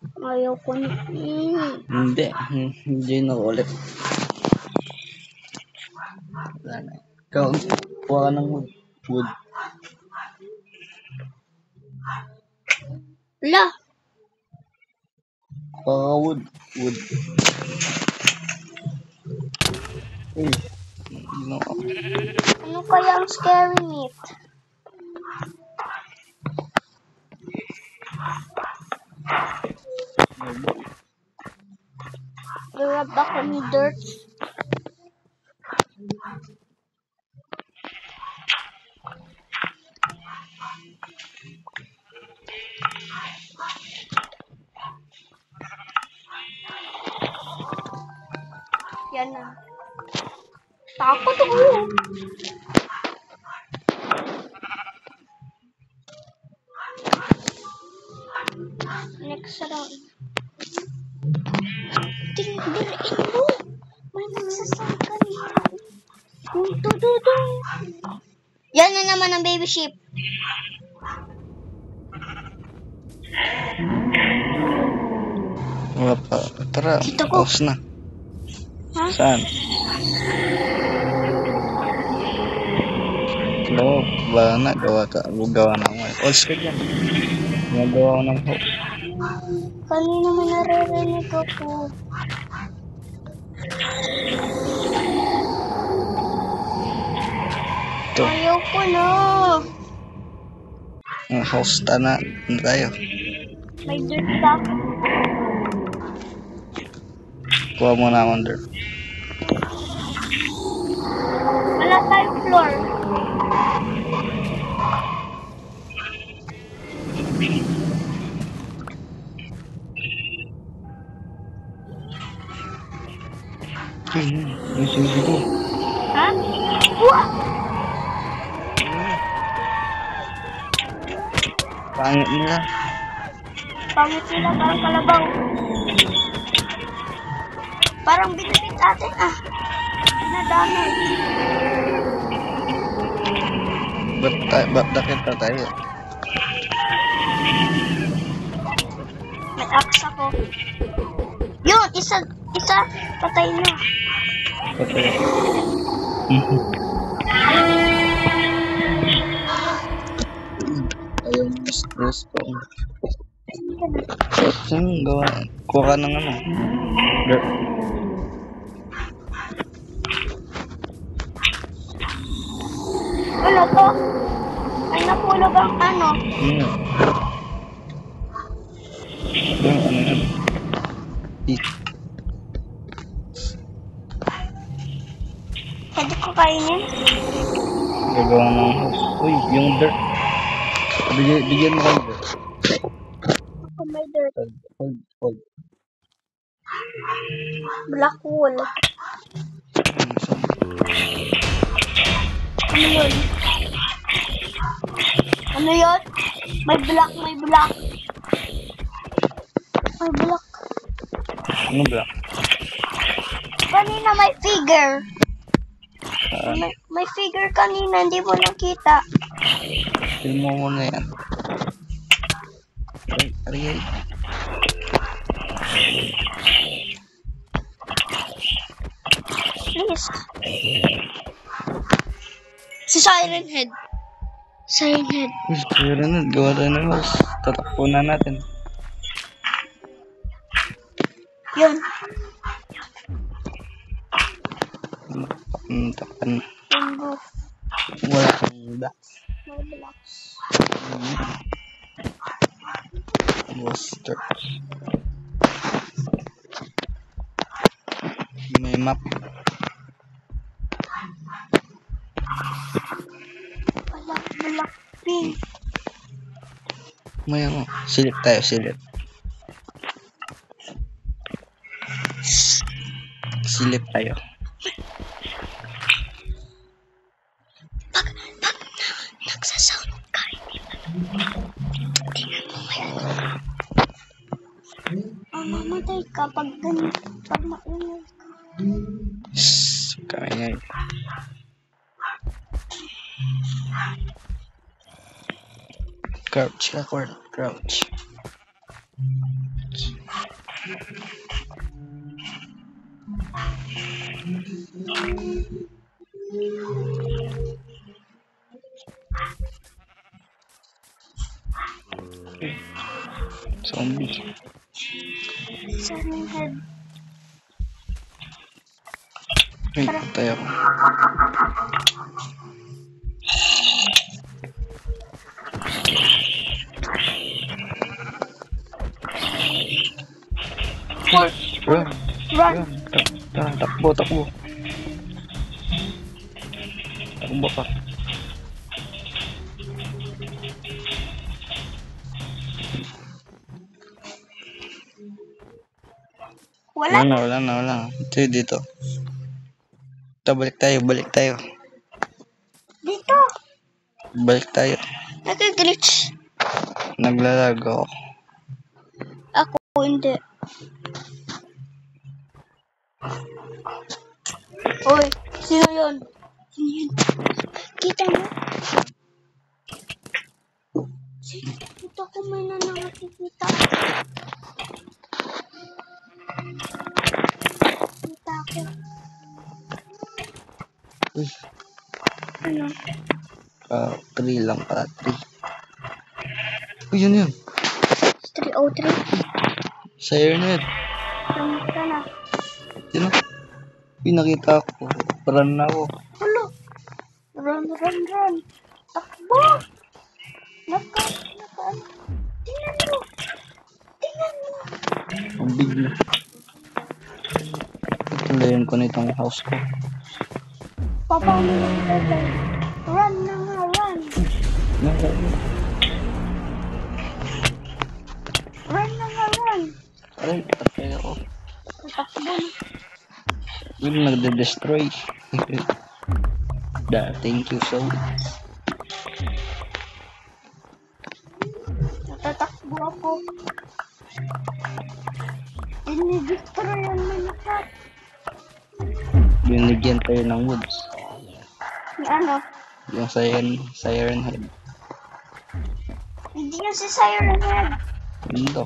Ayaw ko na. Hindi na ulit. Wala na. Ikaw, kuha ka ng wood. Wala. Kuha ka wood. Uy. No. Ano kaya ang scary meat? Grab ako ni dirt. Yan na. Takot ako. Next round. Tingnan mo. May nagsasangka niya. Tududong. Yan na naman ang baby sheep. Wala pa. Tara, Dito ko. off na. Ha? Saan? Hello, ba na gawa na mo. Off ka dyan. Nagawa ko ng hook. Kanina may naririnig ako. Ito, Ayaw ko na. ang host na tayo. May dirt pa. Kuha mo na akong dirt. Wala tayong floor. Yung sisi ko. Ha? Wah! Pangit nila. Pangit sila, parang kalabaw. Parang binibit atin ah. Nadami. Ba't dakit pa tayo? May axe ako. Yun, isa, patay na. Okay. Ayaw mo stress ko. Saan gawa? Kuha ka ng ano? Dirt. Ano to? Ay, napulog ang ano. Yung ano yan? Pwede ko kainin? Gagawa ng house. Uy, yung dirt. Bigyan mo kayo dirt. Ako may dirt. Hold. Black wool. Ano yun? Ano yun? May black. May black. Ano ba? Kanina may figure. May figure kanina, hindi mo nakita. Film mo muna yan. Ay. Please. Si Siren Head. Pero na, gawa tayo ng house. Tatakbo na natin. Yun. Takpan. Bingo. Wala kang blocks. May blocks. Buster. May map. Wala, black pink. May ano. Silip tayo. Silip tayo. Pag nagsasound ka, tingnan mo ngayon. Mamatay ka pag maingay ka. Kami ngayon. Crouch. woods. Zombie. Siren head. Ay, patay ako. Full. Run. Run. Run. Tara, takbo, takbo. Takbo ka. Wala. Wala na. Ito dito. Ito, balik tayo. Dito. Balik tayo. Nag-glitch. Naglalag ako. Ako hindi. Hoy, sino yun? Kita mo? Dito ko may nakikita. Kita ko. Uy, Ano? 3 lang pala, 3. Uy, yun. 303. Siren head. Saan ka na? Yun o. Uy, nakita ko. Run na ako. Hulo. Run. Takbo. Naka. Tingnan mo. Ang big na. Tuloyin ko nitong house ko. Paano na kita? Run na nga, run. Run na nga, run. Aray, patay ako. Tatakbo na. Uy, nagde-destroy. Thank you so much. Natatakbo ako. Dinidestroy ang manakap. Binigyan tayo ng woods. Ni ano? Yung siren head. Hindi yan si Siren Head. Hindi.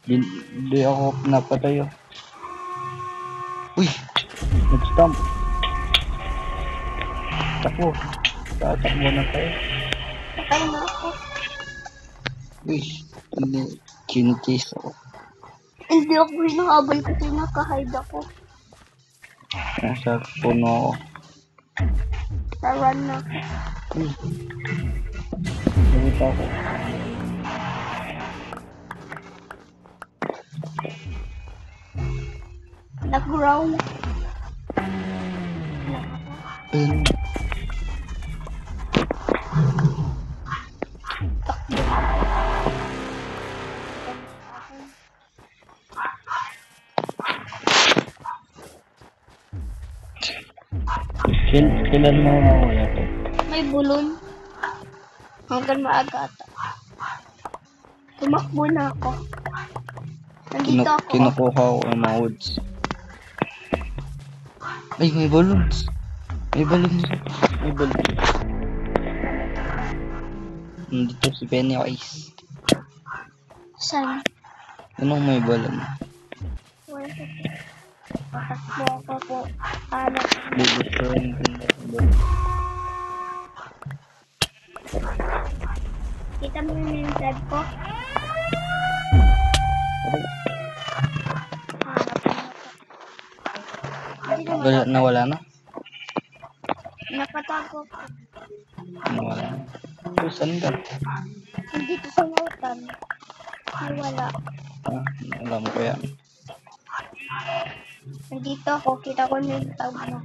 Hindi ako napatayo. Uy! Nag-stomp. Takbo. Tatakbo na tayo. Patay mo ako. Uy! Hindi. Chinichase ako. Hindi ako hinahabol kasi nakahide ako. Nasa puno ako. Run na. Uy! Nakita ako. Nag-growl. Ayun. Kailan mo mawala to? May bulon. Hanggang maaga ata. Tumakbo na ako. Nandito ako. Kinukuha ko ng mga woods. Ay, may balloons. May balloons. Nandito si Pennywise. Saan? Anong may balloon? Wala ko. Tatakbo ako po. Ano? Bubusyon. Kita mo yung name tag ko? Nawala na? Napatago ko. Nawala na. Oh, saan ka? Nandito sa lautan. Ay, wala. Alam ko yan. Nandito ako. Kita ko na yung tag mo.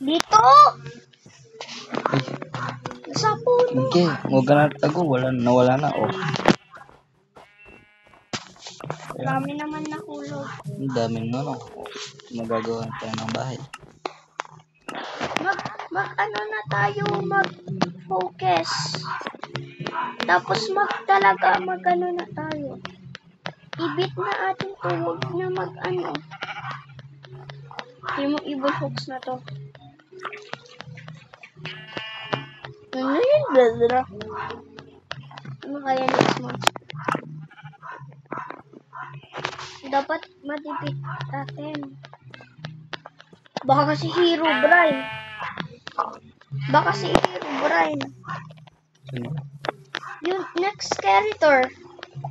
Dito! Ay, Sa puno. okay. Huwag ka na tago. Nawala na. Oh. Marami naman nahulog. Ang dami na no. Magagawa tayo ng bahay. Ano na tayo, mag-focus. Tapos mag-ano na tayo. Ibit na ating tuwag na mag-ano. Yung evil hooks na to. Ano yun, Bedra? Ano kaya next month? Dapat matipid natin. Baka si Hero Brian. Baka si Hero Brian. Sino? Yung next character.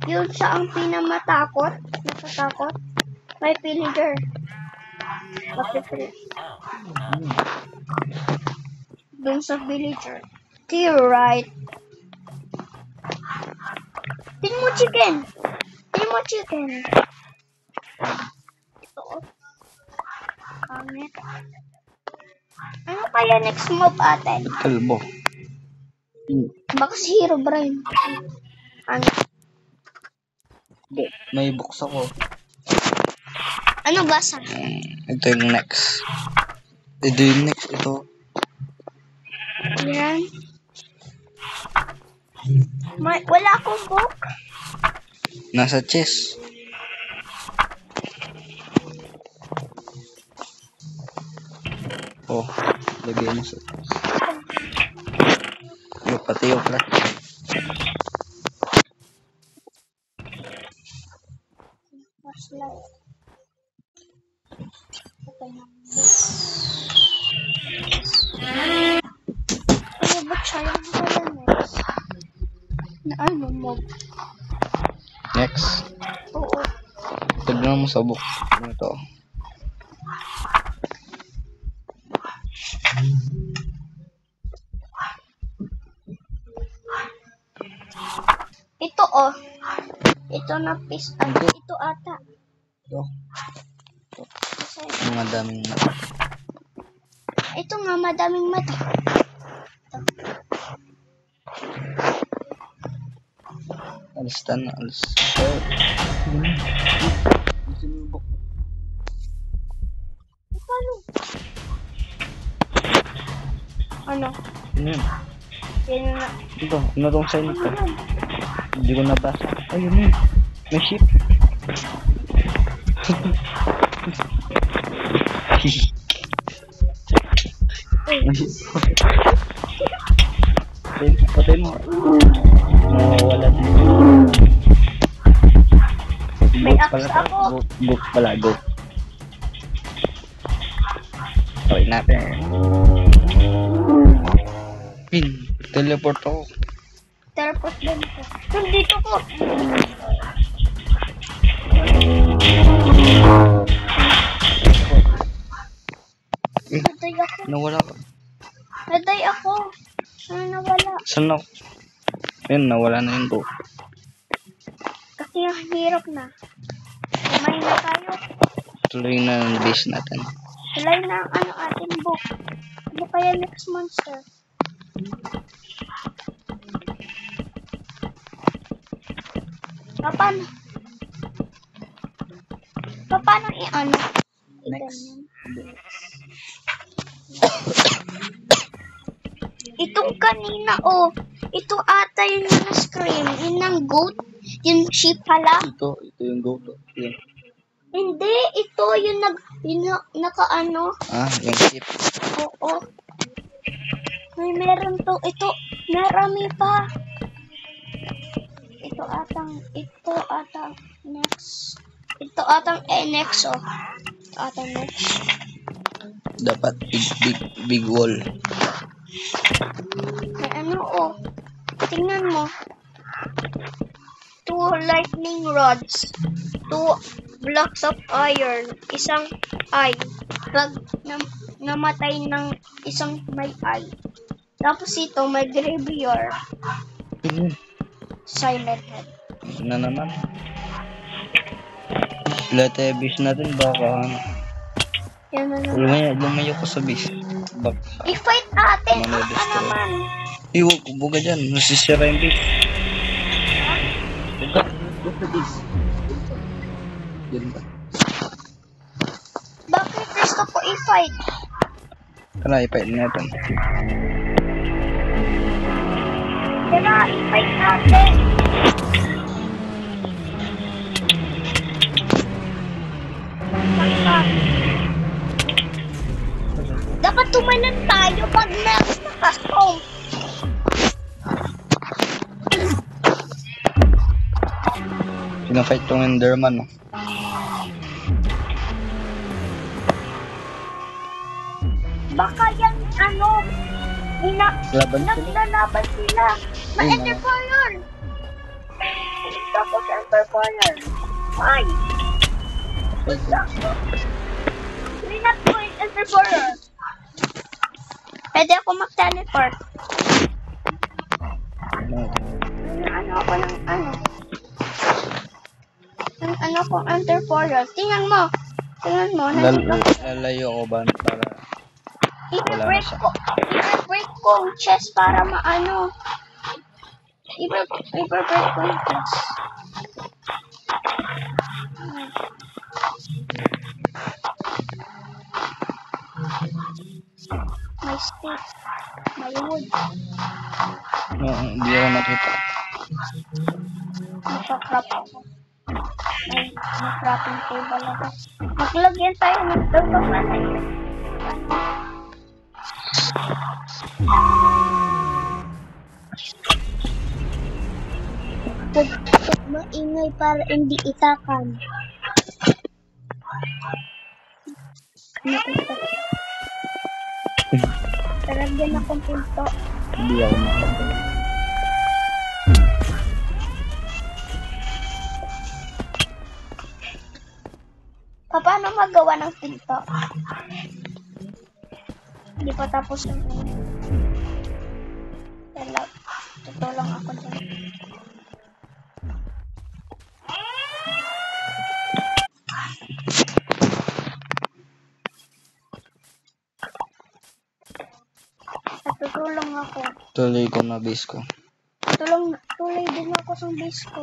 Yun siya ang pinamatakot. Natatakot. May villager. Dun sa villager. Tear right. Tin mo chicken. Tin mo chicken. Ito. Pangit. Ano kaya next move ate? Kalbo. Baka si Hero Brian. Ano? May box ako. Ano basa? Ito yung next. Ito yung next. Ito. Yan. Wala akong book. Nasa chest. Oh. Lagay mo sa chest. Yung pati yung plat. Flashlight. Ano ba siya yung kaya next? Na ano mo? Next. Oo. Tignan mo sa book. Ito. Ito oh. Ito na piece. Ito ata. Ito. Kasi, Mga daming mata. ito nga madaming mata. Alistan na. Alis. Paano? Ano? Ano yun? Yan na. Ito. Ano tong sign ito? Hindi ko nabasa. Ayun yun. May ship. Patay mo. Wala din. May Goat axe pala. ako. Goat pala. Goat. Okay natin. Teleport ako. Teleport din ko. Nandito ko. Naday ako. Nawala ka. Naday ako. Ano nawala? Saan ako? Ayun, nawala na yung goat. Kasi ang hirap na. Kumain na tayo. Tuloy na ang base natin. Tulay na ang ano ating book. Ano kaya next monster? Paano? Paano i-ano? Next. Itong kanina, oh. Ito ata yung na-scream. Yun ng goat. Yung sheep pala. Ito yung goat. Yan. Hindi, ito yung naka-ano. Yung ship. Oo. May meron to. Ito, marami pa. Ito atang next. Ito atang next, oh. Ito atang next. Dapat big wall. May ano, oh. Tingnan mo. 2 lightning rods. 2 blocks of iron. Isang eye. Pag namatay ng isang may eye. Tapos ito, may graveyard. Silent head. Na naman. Lahat ay base natin baka Yan na naman. lumayo ko sa base. Baka I-fight natin. Ano Destroy. naman? Iwag, buga dyan. Nasisira yung base. Buga sa base. Yan ba? Bakit gusto ko i-fight? Tara, ipain natin. Tara, i-fight natin. Dapat tumanan tayo pag nakasong. Pinafight tong Enderman, no? Baka yan, ano, Laban sila. naglalaban sila. Ay, Ma-enter mga- po yun. Tapos enter po yun. Ay, rinat ko yung enter po yun. Pwede ako mag-teleport. Ano ako ng ano? Ang ano kong enter portal. Tingnan mo. Lalayo ko ba para I-break ko ang chest para maano. I-break ko ang chest. May stick. May wood. hindi ako nakita. Naka-crop ako. May crafting table ako. Maglagyan tayo ng turtle na yun. Huwag maingay para hindi itakan. Taragyan akong pinto. Hindi ako nakita. Paano magawa ng pinto? Hindi pa tapos yung tutulong ako dyan. Tutulong ako. Tuloy ko na base ko. Tuloy din ako sa base ko.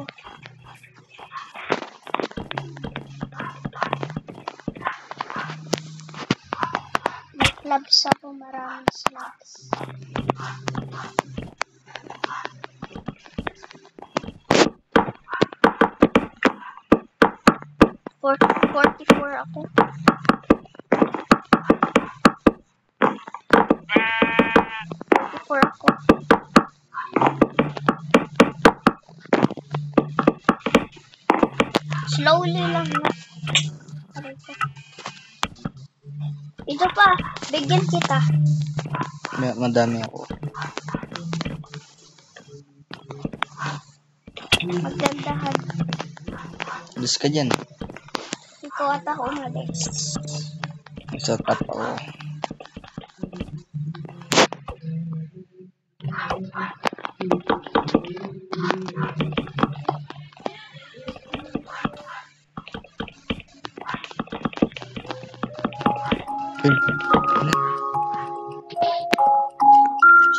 May slabs ako, maraming slabs. For 44 ako. Ako. Slowly lang na. Ito pa, bigyan kita. Madami ako. Magdandahan. Alis ka dyan. Ikaw at ako umalis. Sa top ako.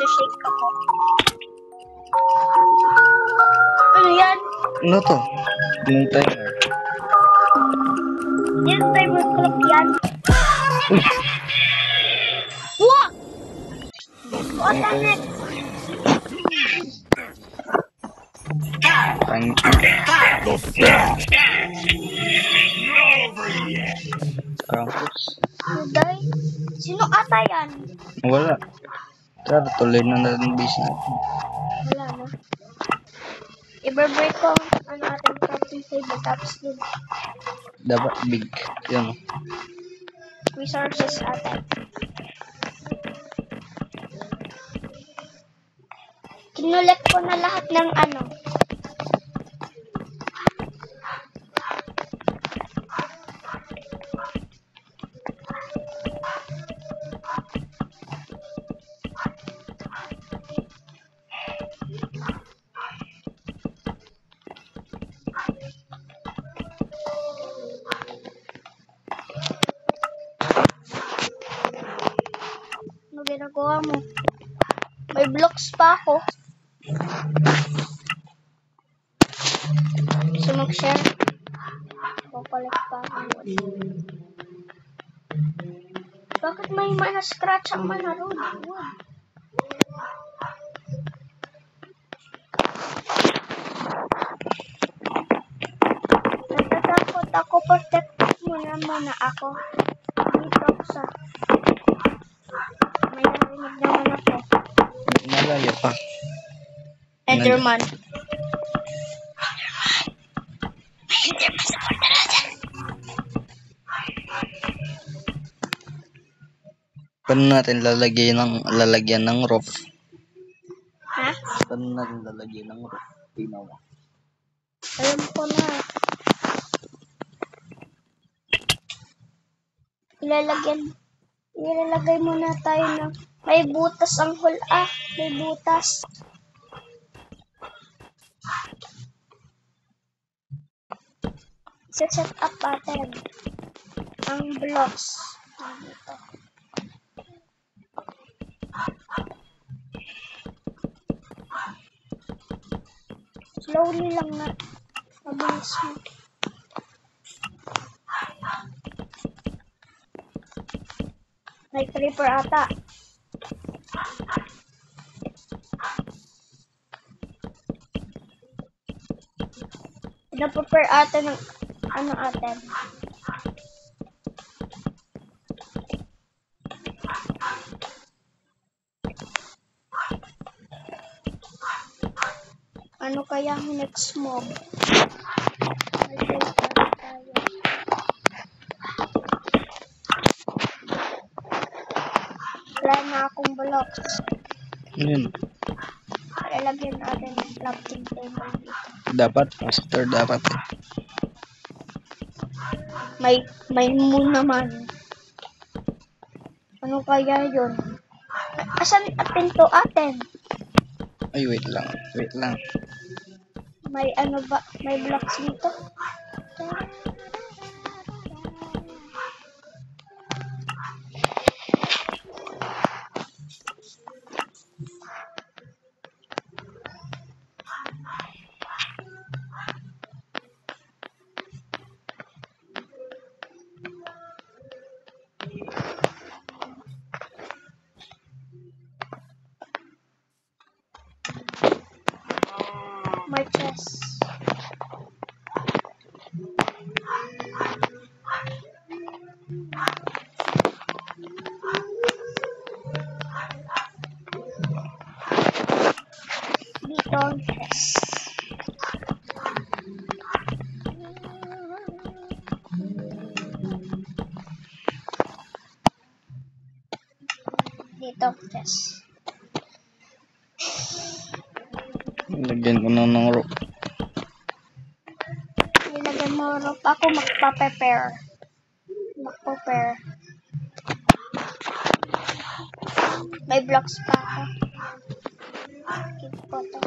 Shake ako. Ano yan? Ano to? Yung timer. Yung timer clock yan. Uy! What? What the heck? Campus. Suday? Sino ata yan? Wala. Tara, tuloy na natin base natin. Wala na. I-break ko ang ating crafting table tapos din. Dapat big. Yun. Resources ata. Kinulit ko na lahat ng ano. Ano ginagawa mo? May blocks pa ako. Gusto mag-share? Kukulit pa ako. Bakit may mana-scratch ang mana-road? Natatakot ako. Protect muna ako. Dito ako sa... May narinig naman ako. Malayo pa. Enderman. Paano natin lalagyan ng roof? Ha? Paano natin lalagyan ng roof? Tingnan mo. Alam ko na. Ilalagay muna tayo ng may butas ang hole. May butas. Set up natin ang blocks. Dito. Slowly lang na. Mabilis mo. May creeper ata. Pina-prepare ata ng ano atin. Ano kaya ang next mob? Wala na akong blocks. Yun. Lalagyan natin ng crafting table dito. Dapat, master dapat eh. May moon naman. Ano kaya yun? Asan atin to atin? Ay, wait lang. May ano ba? May blocks dito? My chest. Dito ang chest. Dito ang chest. Lagyan ko na ng roof. Nilagyan mo rope. Ako magpa-prepare. May blocks pa ako. Keep ko to.